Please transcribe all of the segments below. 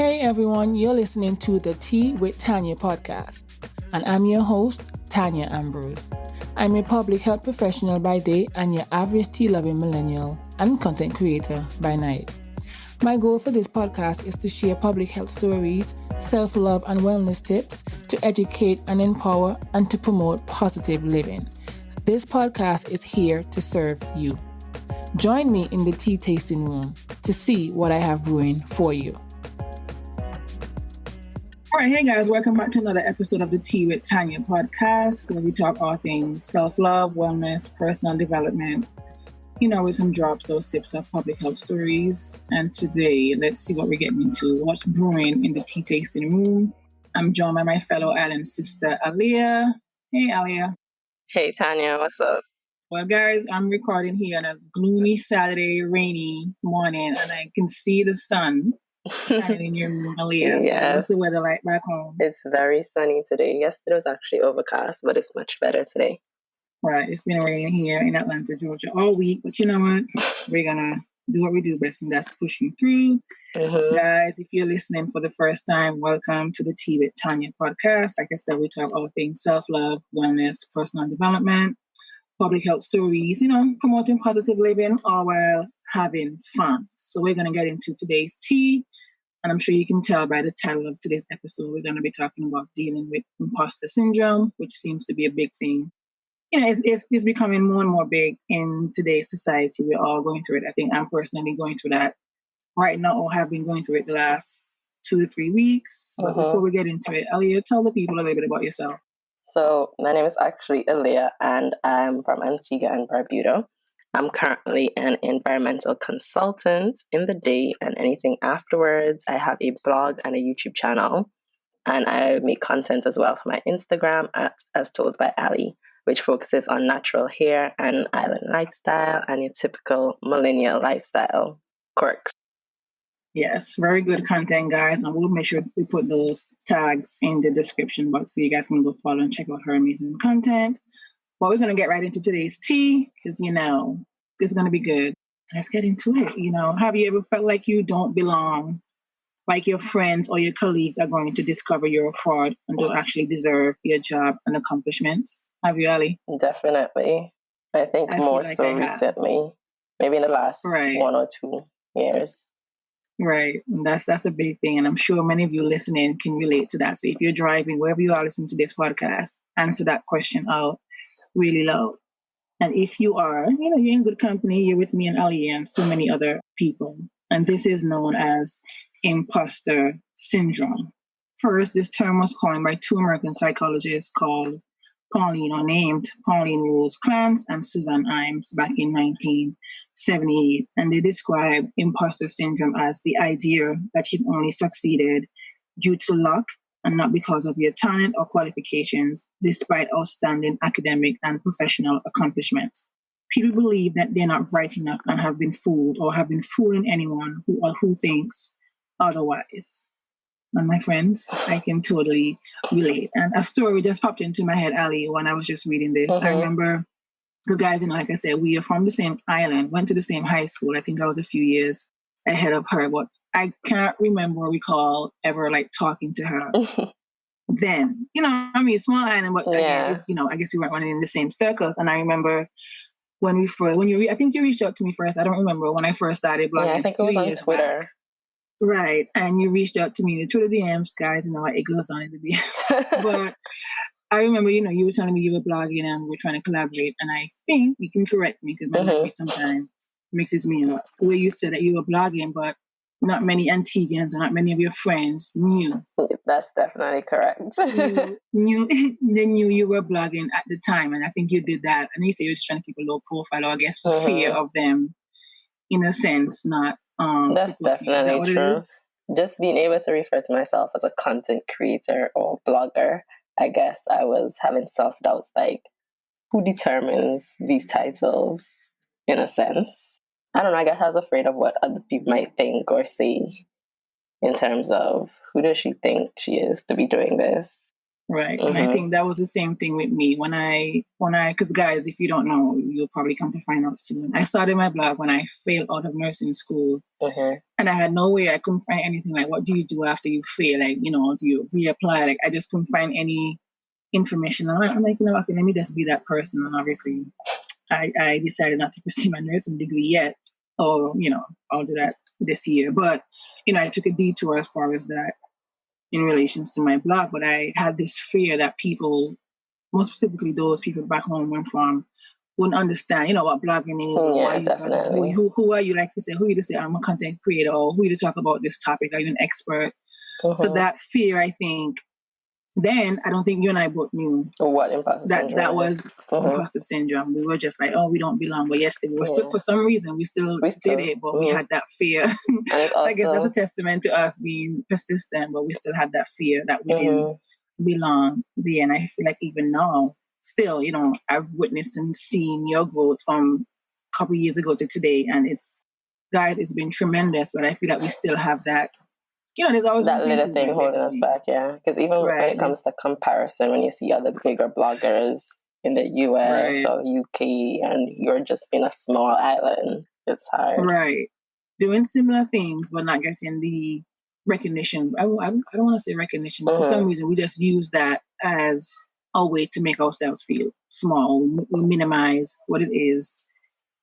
Hey everyone, you're listening to the Tea with Tanya podcast, and I'm your host, Tanya Ambrose. I'm a public health professional by day and your average tea-loving millennial and content creator by night. My goal for this podcast is to share public health stories, self-love and wellness tips to educate and empower and to promote positive living. This podcast is here to serve you. Join me in the tea tasting room to see what I have brewing for you. All right, hey guys, welcome back to another episode of the Tea with Tanya podcast, where we talk all things self-love, wellness, personal development, with some drops or sips of public health stories. And today, let's see what we're getting into, what's brewing in the tea tasting room. I'm joined by my fellow island sister, Aaliyah. Hey, Aaliyah. Hey, Tanya, what's up? Well, guys, I'm recording here on a gloomy Saturday, rainy morning, and I can see the sun shining in your room, Aaliyah. Yes. So what's the weather like back home? It's very sunny today. Yesterday was actually overcast, but it's much better today. Right, it's been raining here in Atlanta, Georgia all week, but you know what? We're gonna do what we do best, and that's pushing through. Mm-hmm. Guys, if you're listening for the first time, welcome to the Tea with Tanya podcast. Like I said, we talk all things self-love, wellness, personal development, public health stories, promoting positive living all while having fun. So we're gonna get into today's tea. And I'm sure you can tell by the title of today's episode, we're going to be talking about dealing with imposter syndrome, which seems to be a big thing. It's becoming more and more big in today's society. We're all going through it. I think I'm personally going through that right now, or have been going through it the last 2 to 3 weeks. But before we get into it, Aaliyah, tell the people a little bit about yourself. So my name is actually Aaliyah, and I'm from Antigua and Barbuda. I'm currently an environmental consultant in the day and anything afterwards. I have a blog and a YouTube channel, and I make content as well for my Instagram at As Told by Ali, which focuses on natural hair and island lifestyle and your typical millennial lifestyle quirks. Yes, very good content, guys. And we'll make sure we put those tags in the description box so you guys can go follow and check out her amazing content. Well, we're going to get right into today's tea because, it's going to be good. Let's get into it. Have you ever felt like you don't belong, like your friends or your colleagues are going to discover you're a fraud and don't actually deserve your job and accomplishments? Have you, Ali? Definitely. I think more like so recently, maybe in the last 1 or 2 years. Right. And that's a big thing. And I'm sure many of you listening can relate to that. So if you're driving, wherever you are listening to this podcast, answer that question out really loud. And if you are, you're in good company, you're with me and Ali and so many other people. And this is known as imposter syndrome. First, this term was coined by 2 American psychologists named Pauline Rose Clance and Suzanne Imes back in 1978. And they describe imposter syndrome as the idea that you've only succeeded due to luck and not because of your talent or qualifications, despite outstanding academic and professional accomplishments. People believe that they're not bright enough and have been fooled or have been fooling anyone who thinks otherwise. And my friends, I can totally relate. And a story just popped into my head, Ali, when I was just reading this. I remember, because guys, like I said, we are from the same island, went to the same high school. I think I was a few years ahead of her, but I can't remember or recall ever talking to her then. Small island, but again, I guess we weren't running in the same circles. And I remember I think you reached out to me first. I don't remember when I first started blogging. Yeah, I think it was on Twitter. Back. Right. And you reached out to me in the Twitter DMs, guys, it goes on in the DMs. But I remember, you were telling me you were blogging and we're trying to collaborate. And I think you can correct me because my memory sometimes mixes me up. Where you said that you were blogging, but not many Antiguans or not many of your friends knew. That's definitely correct. They knew you were blogging at the time. And I think you did that. And you said you were just trying to keep a low profile, or I guess fear of them, in a sense, not that's definitely true. Just being able to refer to myself as a content creator or blogger, I guess I was having self-doubts, like, who determines these titles, in a sense? I don't know, I guess I was afraid of what other people might think or say in terms of who does she think she is to be doing this? Right. And I think that was the same thing with me because guys, if you don't know, you'll probably come to find out soon. I started my blog when I failed out of nursing school. And I had no way, I couldn't find anything like, what do you do after you fail? Like, do you reapply? Like, I just couldn't find any information. And I'm like, okay, let me just be that person. And obviously, I decided not to pursue my nursing degree yet. Or, I'll do that this year. But, I took a detour as far as that in relations to my blog, but I had this fear that people, more specifically those people back home where I'm from, wouldn't understand, what blogging is or why you blogging. Who are you, like you say, who are you to say I'm a content creator, or who are you to talk about this topic? Are you an expert? So that fear, I think, then I don't think you and I both knew what imposter syndrome that was imposter syndrome. We were just like, oh, we don't belong. But yesterday, we were still, for some reason, we still did it, but we had that fear. I guess that's a testament to us being persistent, but we still had that fear that we didn't belong there. And I feel like even now, still, I've witnessed and seen your growth from a couple of years ago to today. And it's been tremendous, but I feel like we still have that. There's always that little thing holding us back, yeah. Because even when it comes to comparison, when you see other bigger bloggers in the US or UK and you're just in a small island, it's hard. Right. Doing similar things, but not getting the recognition. I don't want to say recognition, but for some reason, we just use that as a way to make ourselves feel small. We minimize what it is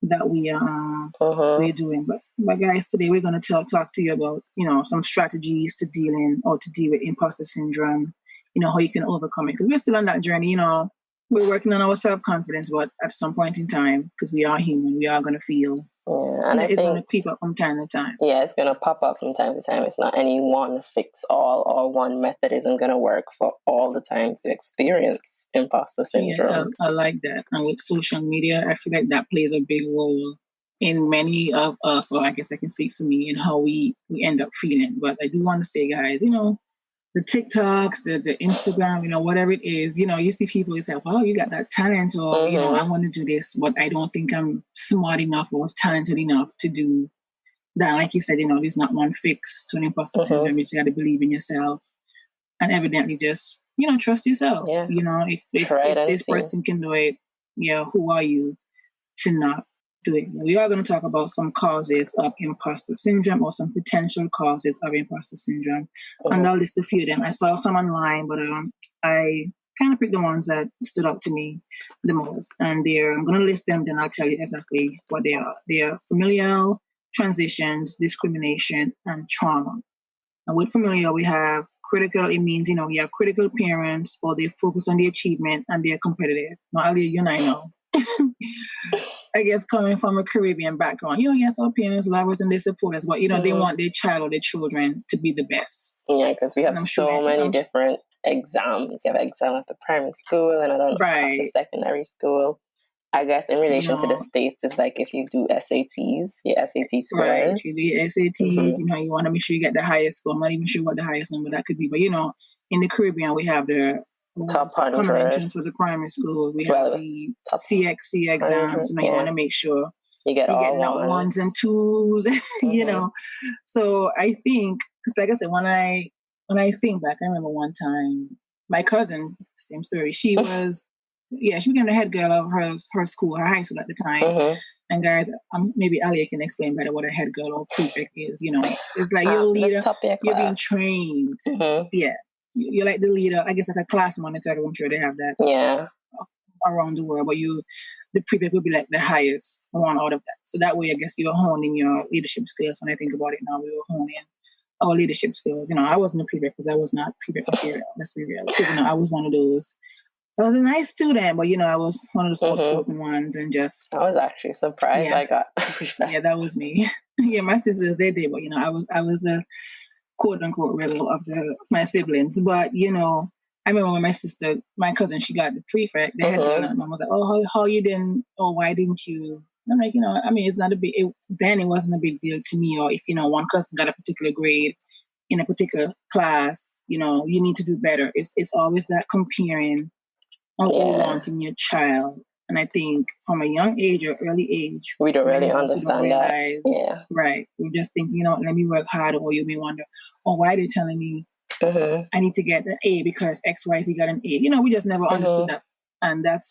that we're doing. But guys, today we're going to talk to you about some strategies to deal with imposter syndrome. How you can overcome it, because we're still on that journey. We're working on our self-confidence, but at some point in time, because we are human, we are going to feel. And it's going to creep up from time to time. Yeah, it's going to pop up from time to time. It's not any one fix all or one method isn't going to work for all the times you experience imposter syndrome. Yeah, I like that. And with social media, I feel like that plays a big role in many of us, or I guess I can speak for me, in how we end up feeling. But I do want to say, guys, the TikToks, the Instagram, whatever it is, you see people, you say, wow, you got that talent, or, I want to do this, but I don't think I'm smart enough or talented enough to do that. Like you said, there's not one fix to an imposter syndrome. You just got to believe in yourself and evidently just, trust yourself. Yeah. If this person can do it, who are you to not do it? We are going to talk about some causes of imposter syndrome, or some potential causes of imposter syndrome. And I'll list a few of them. I saw some online, but I kind of picked the ones that stood out to me the most. And I'm going to list them, then I'll tell you exactly what they are. They are familial, transitions, discrimination, and trauma. And with familial, we have critical. It means, we have critical parents, or they focus on the achievement and they're competitive. Now, Aaliyah, you and I know. I guess coming from a Caribbean background, yes, our parents love us and they support us, but, they want their child or their children to be the best. Yeah, because we have many different exams. You have exam after primary school and another after secondary school. I guess in relation to the States, it's like if you do SATs, your SAT scores. Right, if you do your SATs, you want to make sure you get the highest score. I'm not even sure what the highest number that could be, but, in the Caribbean, we have the top 100 conventions for the primary school. We have the CXC exams. You want to make sure you get all ones and twos. So I think, because like I said, when I think back, I remember one time my cousin, same story. She was, she became the head girl of her school, her high school at the time. And guys, maybe Aaliyah can explain better what a head girl or prefect is. It's like you're a leader, you're being trained. Yeah. You're like the leader, I guess, like a class monitor. I'm sure they have that around the world, but the prefect would be like the highest one out of that. So that way, I guess you're honing your leadership skills. When I think about it now, we were honing our leadership skills. I wasn't a prefect because I was not prefect material. Let's be real. Because, I was one of those. I was a nice student, but I was one of those outspoken ones, and just. I was actually surprised I got. Yeah, that was me. My sisters, they did, but I was the quote unquote rebel of my siblings. But I remember when my cousin, she got the prefect. They had and mom was like, "Oh, how you didn't? Oh, why didn't you?" And I'm like, it's not a big. Then it wasn't a big deal to me. Or if one cousin got a particular grade in a particular class, you need to do better. It's always that comparing and wanting your child. And I think from a young age or early age, we don't really understand that. Right. We just think, let me work hard, or you may wonder, why are they telling me I need to get an A because XYZ got an A. We just never understood that. And that's,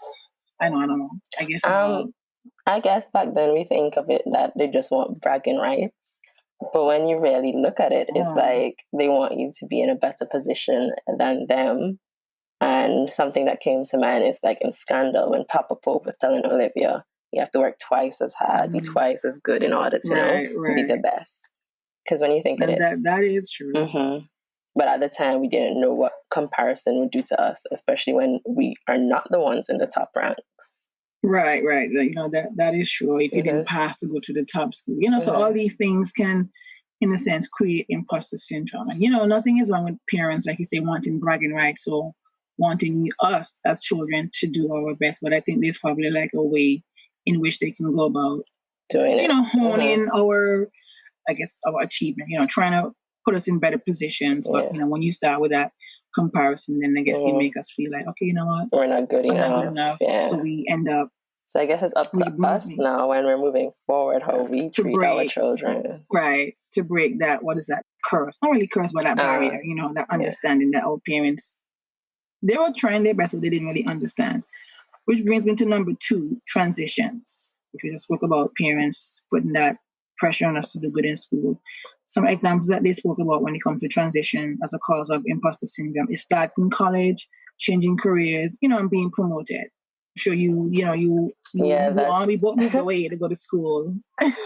I don't know. I guess. I guess back then we think of it that they just want bragging rights. But when you really look at it, it's like they want you to be in a better position than them. And something that came to mind is like in Scandal when Papa Pope was telling Olivia, you have to work twice as hard, be twice as good in order to be the best. Because when you think of it, that is true. But at the time, we didn't know what comparison would do to us, especially when we are not the ones in the top ranks. Right. That is true. If you didn't pass to go to the top school, so all these things can, in a sense, create imposter syndrome. And, nothing is wrong with parents, like you say, wanting bragging rights or wanting us as children to do our best. But I think there's probably like a way in which they can go about doing it. Honing our achievement, trying to put us in better positions. But, when you start with that comparison, then I guess you make us feel like, okay, you know what? We're not good enough. Yeah. So we end up. So I guess it's up to us now when we're moving forward how we treat our children. Right. To break that, what is that? Curse. Not really curse, but that barrier, that understanding that our parents, they were trying their best, but they didn't really understand. Which brings me to number 2, transitions, which we just spoke about parents putting that pressure on us to do good in school. Some examples that they spoke about when it comes to transition as a cause of imposter syndrome is starting college, changing careers, and being promoted. I'm sure we both moved away to go to school.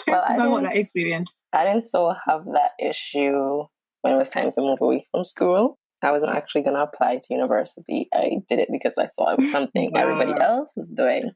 Well, I want that experience. I didn't so have that issue when it was time to move away from school. I wasn't actually going to apply to university. I did it because I saw it was something everybody else was doing.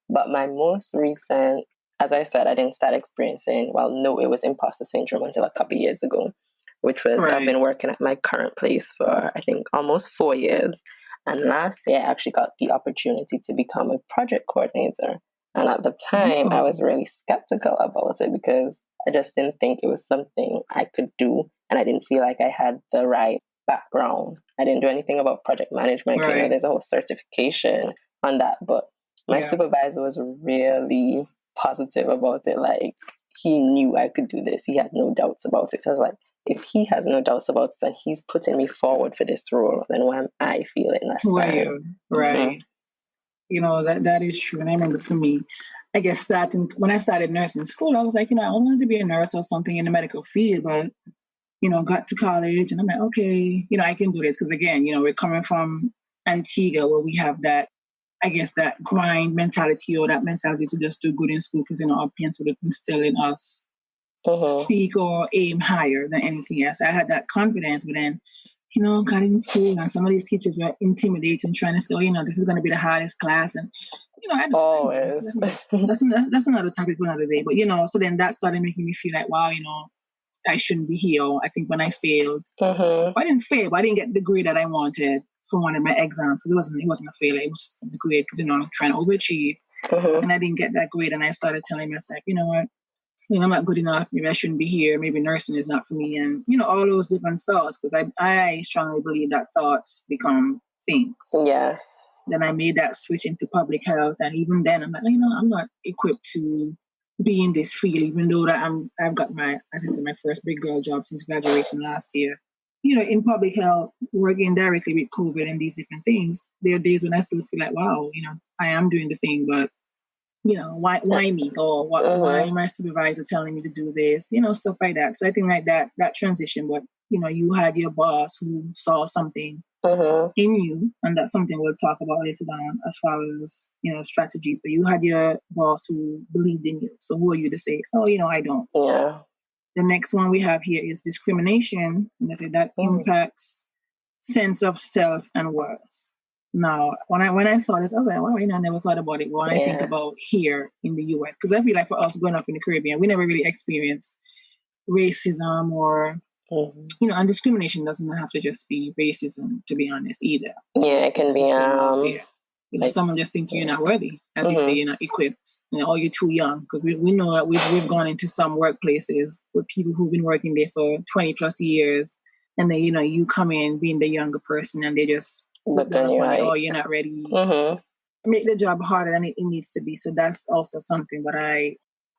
But my most recent, as I said, I didn't start experiencing, it was imposter syndrome until a couple of years ago, which was I've been working at my current place for, I think, almost 4 years. And last year, I actually got the opportunity to become a project coordinator. And at the time, I was really skeptical about it because I just didn't think it was something I could do. And I didn't feel like I had the right background. I didn't do anything about project management. There's a whole certification on that. But my supervisor was really positive about it. Like, he knew I could do this. He had no doubts about it. So I was like, if he has no doubts about it and he's putting me forward for this role, then why am I feeling less than? Right. That is true. And I remember for me, I guess when I started nursing school, I was like, I wanted to be a nurse or something in the medical field, but got to college and I'm like, okay, I can do this. Because again, we're coming from Antigua where we have that, I guess, that grind mentality or that mentality to just do good in school because, our parents would instill in us seek or aim higher than anything else. I had that confidence, but then, got in school and some of these teachers were intimidating, trying to say, this is going to be the hardest class. And, I just, that's another topic for another day. But, so then that started making me feel like, wow, I shouldn't be here. I think when I failed, I didn't fail, but I didn't get the grade that I wanted for one of my exams. It wasn't a failure. It was just the grade because, I'm trying to overachieve. And I didn't get that grade. And I started telling myself, you know what? I'm not good enough. Maybe I shouldn't be here. Maybe nursing is not for me. And, all those different thoughts, because I strongly believe that thoughts become things. Yes. Then I made that switch into public health. And even then, I'm like, I'm not equipped to be in this field, even though that I've got my first big girl job since graduation last year. In public health, working directly with COVID and these different things, there are days when I still feel like, wow, I am doing the thing, but why me? Or why my supervisor telling me to do this? Stuff like that. So I think like that transition, but you had your boss who saw something in you, and that's something we'll talk about later on as far as strategy. But you had your boss who believed in you. So who are you to say, oh, I don't? Yeah. The next one we have here is discrimination, and I say that impacts sense of self and worth. Now, when I saw this, I was like, wow, I never thought about it. But when I think about here in the U.S., because I feel like for us growing up in the Caribbean, we never really experienced racism or, and discrimination doesn't have to just be racism, to be honest, either. Yeah, it can be, someone just thinks you're not worthy, as you say, you're not equipped, or you're too young. Because we know that we've gone into some workplaces with people who've been working there for 20 plus years, and then, you come in being the younger person and they just look down upon you, you're not ready. Make the job harder than it needs to be. So that's also something. But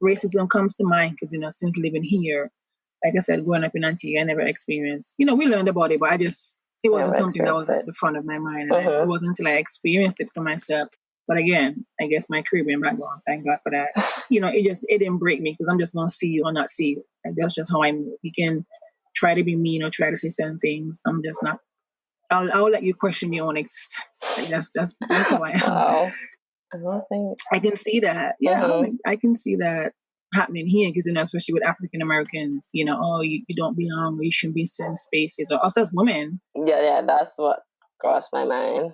racism comes to mind because, since living here, like I said, growing up in Antigua, I never experienced. We learned about it, but it wasn't something that was at the front of my mind. And it wasn't until I experienced it for myself. But again, I guess my Caribbean background, thank God for that. It didn't break me because I'm just going to see you or not see you. Like, that's just how I move. You can try to be mean or try to say certain things. I'm just not. I'll let you question your own existence. Like, that's how I am. Wow. I don't think I can see that. Yeah, I can see that happening here because especially with African Americans, you don't belong or you shouldn't be in certain spaces, or us as women. Yeah, that's what crossed my mind.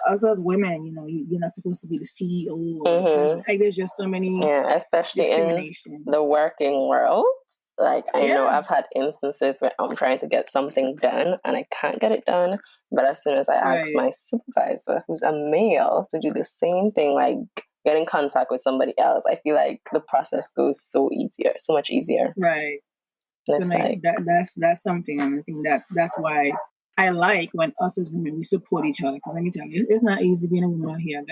Us as women, you're not supposed to be the CEO. Like, there's just so many, especially discrimination in the working world. Like, I know I've had instances where I'm trying to get something done and I can't get it done. But as soon as I ask my supervisor, who's a male, to do the same thing, like get in contact with somebody else, I feel like the process goes so much easier. Right. So that's something, and I think that's why I like when us as women, we support each other. Because let me tell you, it's not easy being a woman out here.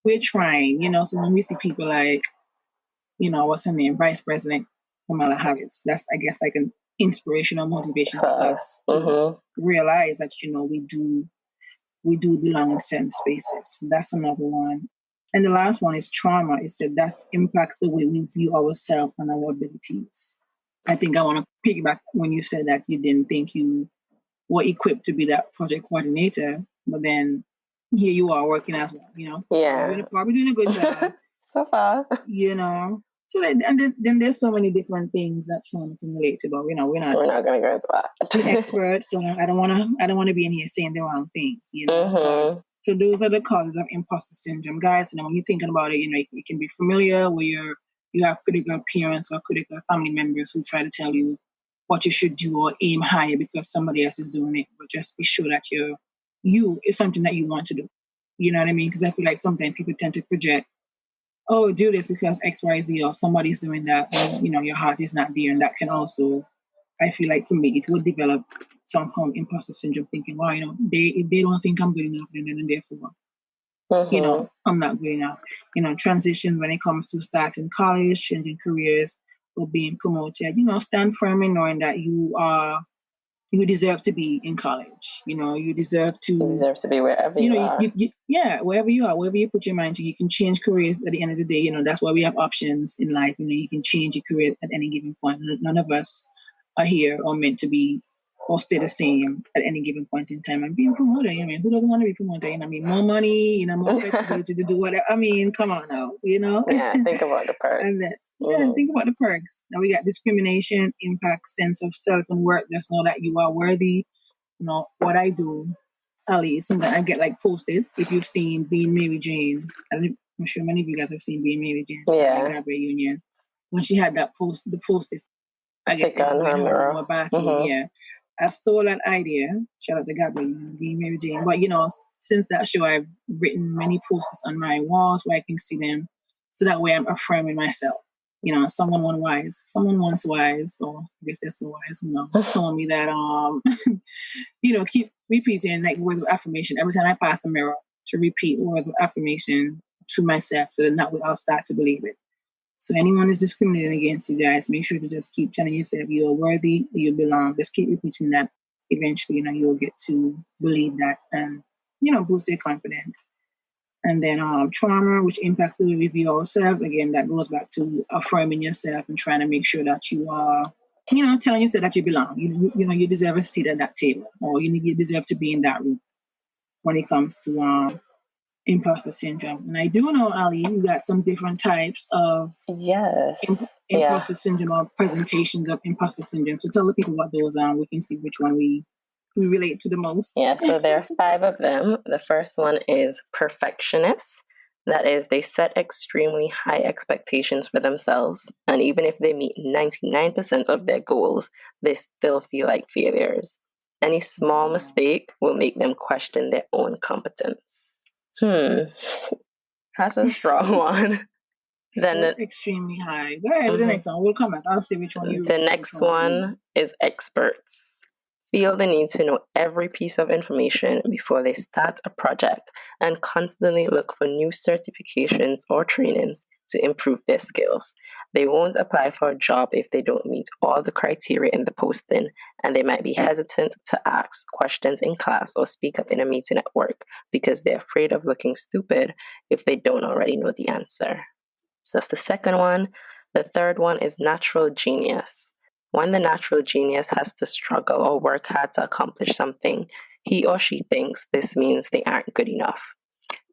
We're trying, So when we see people like, what's her name, Vice President Kamala Harris, that's, I guess, like an inspirational motivation for us to realize that we do belong in certain spaces. That's another one. And the last one is trauma. It said that impacts the way we view ourselves and our abilities. I think I want to piggyback when you said that you didn't think you were equipped to be that project coordinator, but then here you are working as well, Yeah. Probably doing a good job. So far. So then there's so many different things that trauma can relate to, but we're not going to go into that. Experts, so I don't want to be in here saying the wrong things, So those are the causes of imposter syndrome, guys. And when you're thinking about it, you can be familiar where you have critical parents or critical family members who try to tell you what you should do or aim higher because somebody else is doing it. But just be sure that you is something that you want to do. You know what I mean? Because I feel like sometimes people tend to project, oh, do this because X, Y, Z, or somebody's doing that, and your heart is not there, and that can also, I feel like for me, it will develop some form of imposter syndrome, thinking, well, if they don't think I'm good enough, then therefore, I'm not good enough. Transition when it comes to starting college, changing careers, or being promoted. Stand firm in knowing that you deserve to be in college. You deserve to be wherever you are. Wherever you are, wherever you put your mind to. You can change careers at the end of the day. That's why we have options in life. You can change your career at any given point. None of us are here or meant to be or stay the same at any given point in time. And being promoted, who doesn't want to be promoted? More money, more flexibility to do whatever. Come on now, Yeah, think about the perks. And then, think about the perks. Now we got discrimination, impact, sense of self and worth. Just know that you are worthy. What I do, Ali, is something I get like post-its. If you've seen Being Mary Jane, I'm sure many of you guys have seen Being Mary Jane, Gabrielle Union. When she had that the post-its, I guess everywhere in her room or bathroom, I stole that idea. Shout out to Gabrielle Union, Being Mary Jane. But since that show, I've written many post-its on my walls where I can see them, so that way I'm affirming myself. Someone once wise, or I guess that's the wise, told me that keep repeating like words of affirmation every time I pass a mirror, to repeat words of affirmation to myself, so that way I'll start to believe it. So anyone is discriminating against you guys, make sure to just keep telling yourself you're worthy, you belong. Just keep repeating that. Eventually, you'll get to believe that and boost your confidence. And then trauma, which impacts the way we view ourselves. Again, that goes back to affirming yourself and trying to make sure that you are, telling yourself that you belong. You deserve a seat at that table, or you deserve to be in that room when it comes to imposter syndrome. And I do know, Ali, you got some different types of imposter syndrome or presentations of imposter syndrome. So tell the people what those are. We can see which one we relate to the most. Yeah, so there are 5 of them. The first one is perfectionist. That is, they set extremely high expectations for themselves. And even if they meet 99% of their goals, they still feel like failures. Any small mistake will make them question their own competence. That's a strong one. Then extremely high. Go ahead with the next one. We'll come back. I'll see which one you. The next one is experts. Feel the need to know every piece of information before they start a project and constantly look for new certifications or trainings to improve their skills. They won't apply for a job if they don't meet all the criteria in the posting, and they might be hesitant to ask questions in class or speak up in a meeting at work because they're afraid of looking stupid if they don't already know the answer. So that's the second one. The third one is natural genius. When the natural genius has to struggle or work hard to accomplish something, he or she thinks this means they aren't good enough.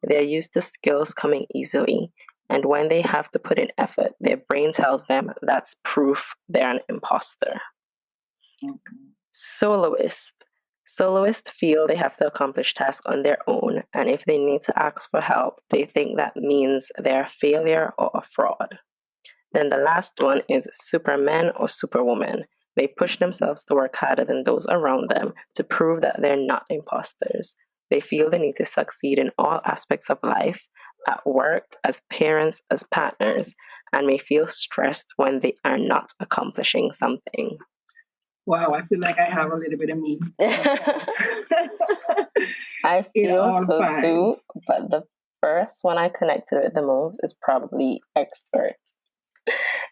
They're used to skills coming easily, and when they have to put in effort, their brain tells them that's proof they're an imposter. Soloist. Soloists feel they have to accomplish tasks on their own, and if they need to ask for help, they think that means they're a failure or a fraud. Then the last one is superman or superwoman. They push themselves to work harder than those around them to prove that they're not imposters. They feel they need to succeed in all aspects of life, at work, as parents, as partners, and may feel stressed when they are not accomplishing something. Wow, I feel like I have a little bit of me. I feel so too, but the first one I connected with the most is probably expert.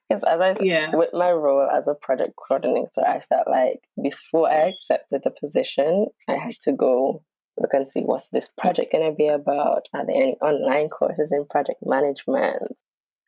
Because as I said, with my role as a project coordinator, I felt like before I accepted the position, I had to go look and see what's this project going to be about. Are there any online courses in project management?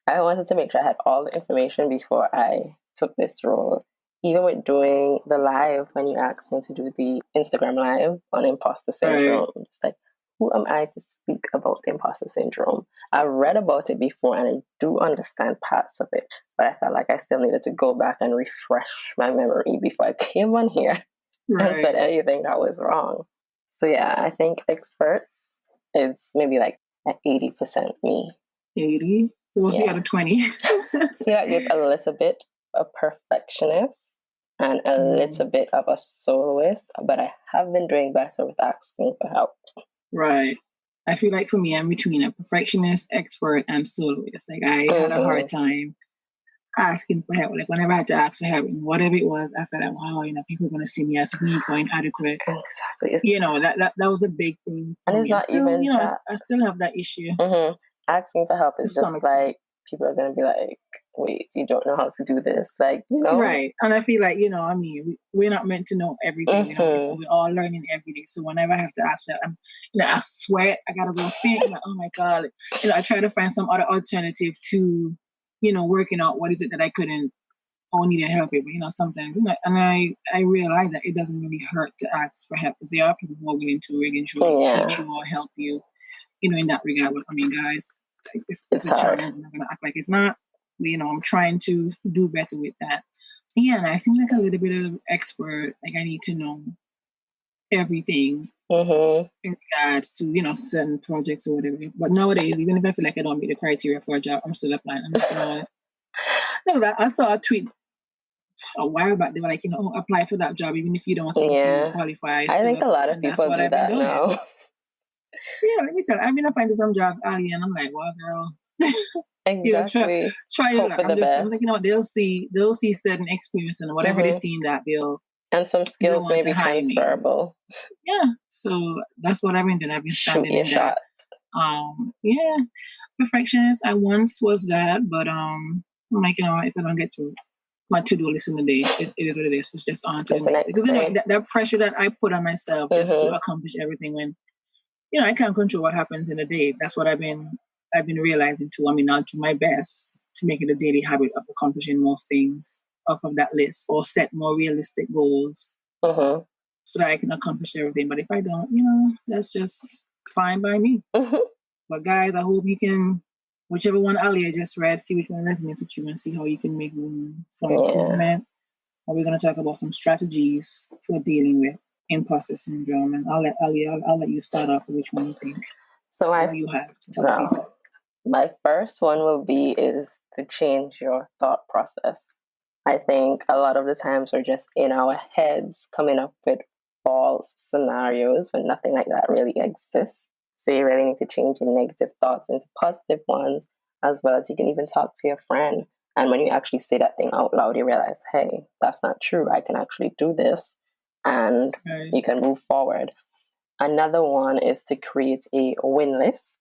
I wanted to make sure I had all the information before I took this role. Even with doing the live, when you asked me to do the Instagram live on Imposter Syndrome, it's like, who am I to speak about Imposter Syndrome? I've read about it before and I do understand parts of it, but I felt like I still needed to go back and refresh my memory before I came on here and said anything that was wrong. So yeah, I think experts is maybe like at 80% me. 80? So what's the other 20? I feel like there's a little bit of perfectionist and a little bit of a soloist, but I have been doing better with asking for help. Right. I feel like for me, I'm between a perfectionist, expert, and soloist. Like I had a hard time asking for help. Like whenever I had to ask for help, whatever it was, I felt like, wow, people are going to see me as weak or inadequate. Exactly. That was a big thing. And it's not still, even that. I still have that issue. Asking for help is just like, people are going to be like, wait, you don't know how to do this. Like, Right. And I feel like, we're not meant to know everything. So we're all learning every day. So whenever I have to ask that, I sweat. I got to go think. I'm like, oh my God. I try to find some other alternative to, working out what is it that I couldn't or needed help with. But, sometimes, and I realize that it doesn't really hurt to ask for help because there are people who are willing to really teach you or help you, in that regard. But guys, it's a challenge. I'm not going to act like it's not. I'm trying to do better with that. Yeah, and I think like a little bit of expert, like I need to know everything in regards to, certain projects or whatever. But nowadays, even if I feel like I don't meet the criteria for a job, I'm still applying. I'm like, No, I saw a tweet a while back. They were like, apply for that job even if you don't think you qualify. I think a lot of people do that now. Yeah, let me tell you, I've been applying to some jobs, Aaliyah, and I'm like, well, girl. Exactly. Try your luck. I'm thinking, they'll see certain experience and whatever they see in that they'll and some skills may be transferable. Yeah, so that's what I've been doing. I've been standing in that. Perfectionist. I once was that, but I'm like, if I don't get to my to-do list in the day, it is what it is. It's just on to the next. Because that pressure that I put on myself just to accomplish everything when I can't control what happens in a day. That's what I've been realizing too. I'll do my best to make it a daily habit of accomplishing most things off of that list or set more realistic goals so that I can accomplish everything. But if I don't, that's just fine by me. But guys, I hope you can, whichever one Aaliyah just read, see which one resonates with you and see how you can make room for improvement. And we're going to talk about some strategies for dealing with imposter syndrome. And I'll let Aaliyah, I'll let you start off with which one you think. So you have to tell people. My first one is to change your thought process. I think a lot of the times we're just in our heads coming up with false scenarios when nothing like that really exists. So you really need to change your negative thoughts into positive ones, as well as you can even talk to your friend. And when you actually say that thing out loud, you realize, hey, that's not true. I can actually do this. And you can move forward. Another one is to create a win list.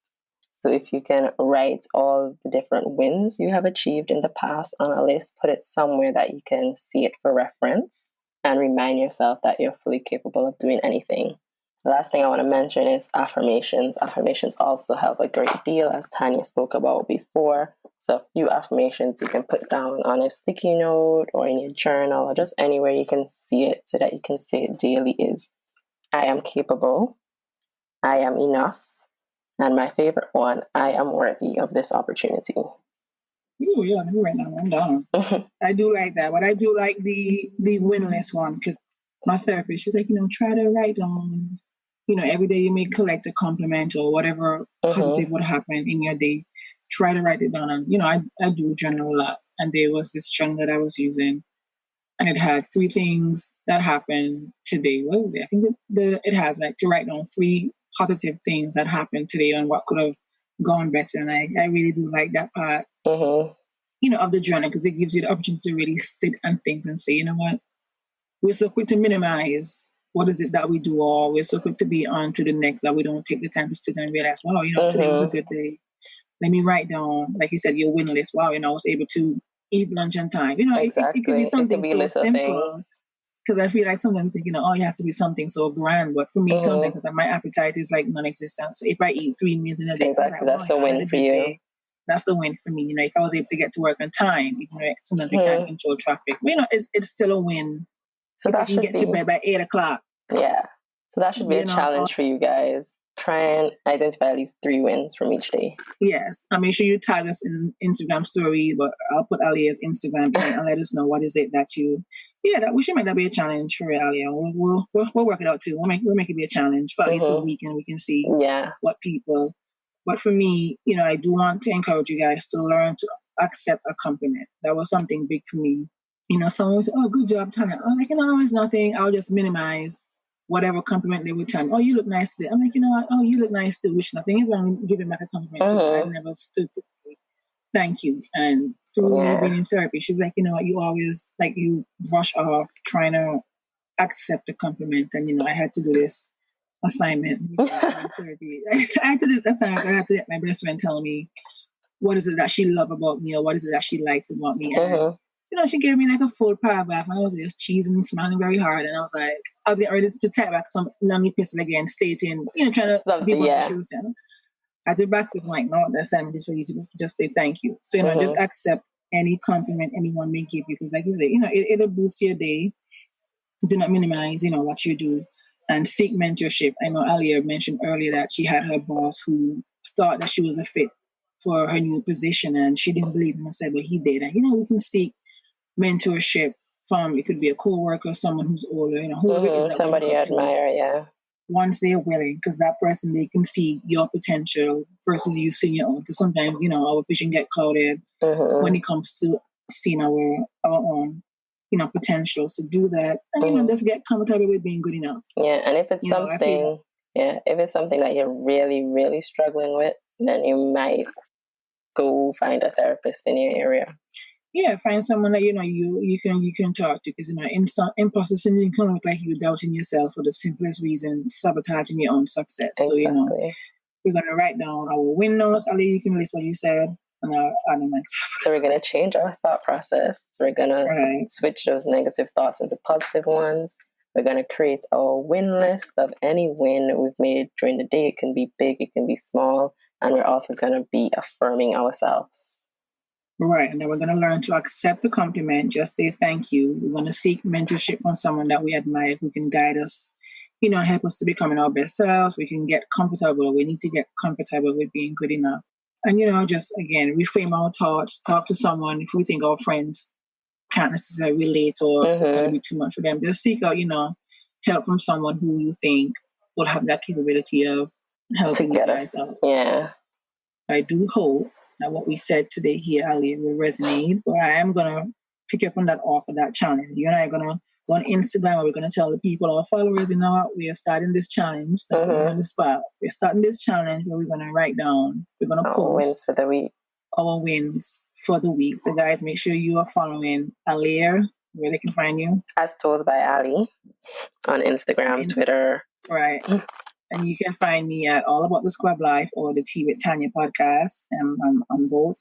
So if you can write all the different wins you have achieved in the past on a list, put it somewhere that you can see it for reference and remind yourself that you're fully capable of doing anything. The last thing I want to mention is affirmations. Affirmations also help a great deal, as Tanya spoke about before. So a few affirmations you can put down on a sticky note or in your journal or just anywhere you can see it so that you can say it daily is, I am capable, I am enough, and my favorite one, I am worthy of this opportunity. Ooh, yeah, let me write that one down. I do like that, but I do like the winless one because my therapist, she's like, try to write down, every day you may collect a compliment or whatever positive would happen in your day. Try to write it down. And, I do journal a lot. And there was this journal that I was using, and it had 3 things that happened today. What was it? I think it has like to write down 3 positive things that happened today and what could have gone better. And I really do like that part, of the journal, because it gives you the opportunity to really sit and think and say, you know what, we're so quick to minimize what is it that we do, or we're so quick to be on to the next that we don't take the time to sit and realize, wow, today was a good day. Let me write down, like you said, your win list. Wow, I was able to eat lunch on time. Exactly. It could be something so simple. Things. Because I feel like sometimes think, it has to be something so grand. But for me, sometimes because my appetite is like non-existent. So if I eat 3 meals in a day, exactly, that's a win for you. Day. That's a win for me. If I was able to get to work on time, sometimes we can't control traffic. But, it's still a win. So if I can get to bed by 8 o'clock. Yeah. So that should be a challenge for you guys. Try and identify at least 3 wins from each day. Yes. And make sure you tag us in Instagram story, but I'll put Aaliyah's Instagram in and let us know what is it that we should make that be a challenge for Aaliyah. We'll work it out too. We'll make it be a challenge for at least a week, and we can see what people. But for me, I do want to encourage you guys to learn to accept a compliment. That was something big for me. Someone would say, "Oh, good job, Tanya." I'm like, it's nothing. I'll just minimize whatever compliment they would tell me. "Oh, you look nice today." I'm like, you know what? "Oh, you look nice too," which nothing is wrong with giving back a compliment to her. I've never stood to say thank you. And through me being in therapy, she's like, you know what? You always, you brush off trying to accept a compliment. And, I had to do this assignment in therapy. I had to do this assignment. I had to get my best friend tell me what is it that she loved about me, or what is it that she likes about me. And, she gave me a full paragraph, and I was just cheesing and smiling very hard. And I was getting ready to type back some long epistle again, stating, trying to debunk what she was saying. I did back with no, the assignment is for you to just say thank you. So, just accept any compliment anyone may give you, because like you say, it'll boost your day. Do not minimize, what you do, and seek mentorship. I know Aaliyah mentioned earlier that she had her boss who thought that she was a fit for her new position, and she didn't believe him and said, but he did. And, we can seek mentorship from, it could be a co-worker, someone who's older, whoever it is that somebody you admire, once they're willing, because that person, they can see your potential versus you seeing your own. Because sometimes, our vision get clouded when it comes to seeing our own, potential. So do that, and just get comfortable with being good enough. Yeah, and if it's if it's something that you're really, really struggling with, then you might go find a therapist in your area. Yeah, find someone that you can talk to, because in some imposter syndrome can look like you doubting yourself for the simplest reason, sabotaging your own success. Exactly. So we're gonna write down our win notes. Ali, you can list what you said, and I'll add in So we're gonna change our thought process. We're gonna switch those negative thoughts into positive ones. We're gonna create a win list of any win we've made during the day. It can be big, it can be small, and we're also gonna be affirming ourselves. Right, and then we're going to learn to accept the compliment, just say thank you. We're going to seek mentorship from someone that we admire, who can guide us, help us to becoming our best selves. We can get comfortable. We need to get comfortable with being good enough. And, just, again, reframe our thoughts, talk to someone. If we think our friends can't necessarily relate, or it's going to be too much for them, just seek out, help from someone who you think will have that capability of helping you guys out. Yeah. I do hope that what we said today here, Aaliyah, will resonate. But I am going to pick up on that offer, that challenge. You and I are going to go on Instagram, and we're going to tell the people, our followers, we are starting this challenge. So on the spot. We're starting this challenge where we're going to write down, we're going to post wins for the week. Our wins for the week. So guys, make sure you are following Aaliyah, where they can find you. As told by Ali on Instagram, Twitter. Right. And you can find me at All About the Scrub Life or the Tea with Tanya podcast. On both.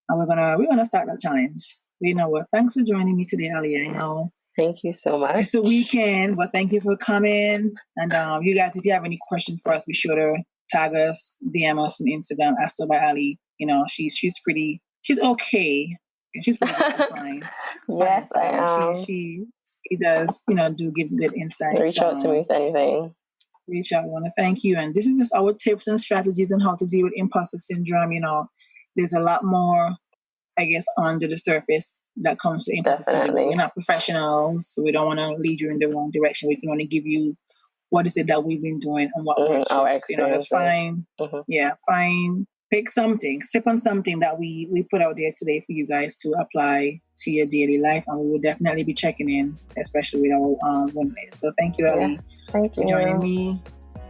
And we're gonna start that challenge. You know what? Thanks for joining me today, Aaliyah. You know, Thank you so much. it's the weekend, but thank you for coming. And you guys, if you have any questions for us, be sure to tag us, DM us on Instagram, Ask Her by Ali. You know, she's okay. She's pretty good online. Yes, I am. She does, you know, do give good insights. Reach out to me with anything. Reach out. I want to thank you. And this is just our tips and strategies on how to deal with imposter syndrome. You know, there's a lot more, I guess, under the surface that comes to imposter syndrome. We're not professionals, so we don't want to lead you in the wrong direction. We can only give you what is it that we've been doing and what works for us. You know, that's fine. Yeah, fine. Pick something, sip on something that we put out there today for you guys to apply to your daily life, and we will definitely be checking in, especially with our women. So thank you, Ali. Thank you for joining me.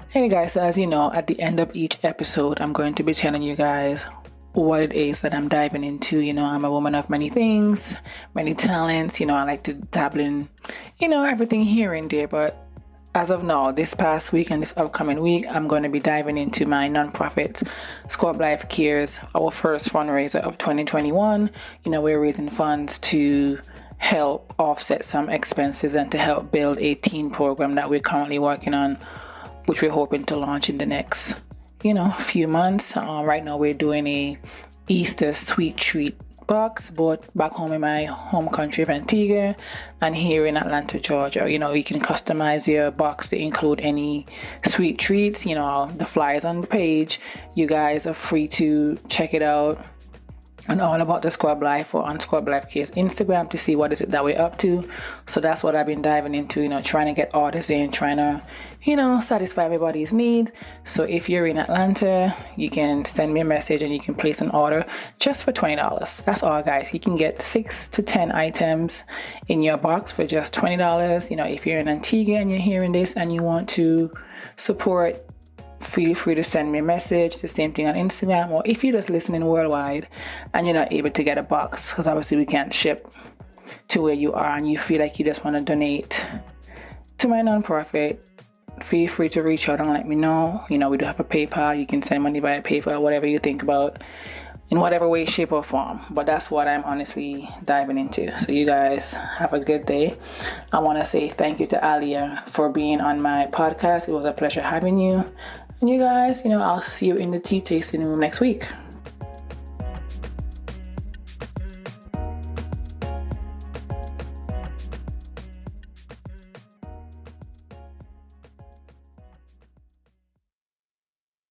Hey guys, so as you know, at the end of each episode, I'm going to be telling you guys what it is that I'm diving into. You know, I'm a woman of many things, many talents. You know, I like to dabble in, you know, everything here and there. But as of now, this past week and this upcoming week, I'm going to be diving into my nonprofit, Scrub Life Cares, our first fundraiser of 2021. You know, we're raising funds to help offset some expenses and to help build a teen program that we're currently working on, which we're hoping to launch in the next, you know, few months. Right now we're doing a Easter sweet treat box, both back home in my home country of Antigua and here in Atlanta, Georgia. You know, you can customize your box to include any sweet treats. You know, the flyers on the page. You guys are free to check it out and All About the Scrub Life or on Scrub Life Case Instagram to see what is it that we're up to. So that's what I've been diving into, you know, trying to get orders in, trying to, you know, satisfy everybody's need. So if you're in Atlanta, you can send me a message and you can place an order just for $20. That's all, guys. You can get 6 to 10 items in your box for just $20. You know, if you're in Antigua and you're hearing this and you want to support, feel free to send me a message. The same thing on Instagram. Or if you're just listening worldwide and you're not able to get a box, because obviously we can't ship to where you are, and you feel like you just want to donate to my nonprofit, feel free to reach out and let me know. You know, we do have a PayPal. You can send money via PayPal, whatever you think about, in whatever way, shape, or form. But that's what I'm honestly diving into. So you guys have a good day. I want to say thank you to Aaliyah for being on my podcast. It was a pleasure having you. And you guys, you know, I'll see you in the tea tasting room next week.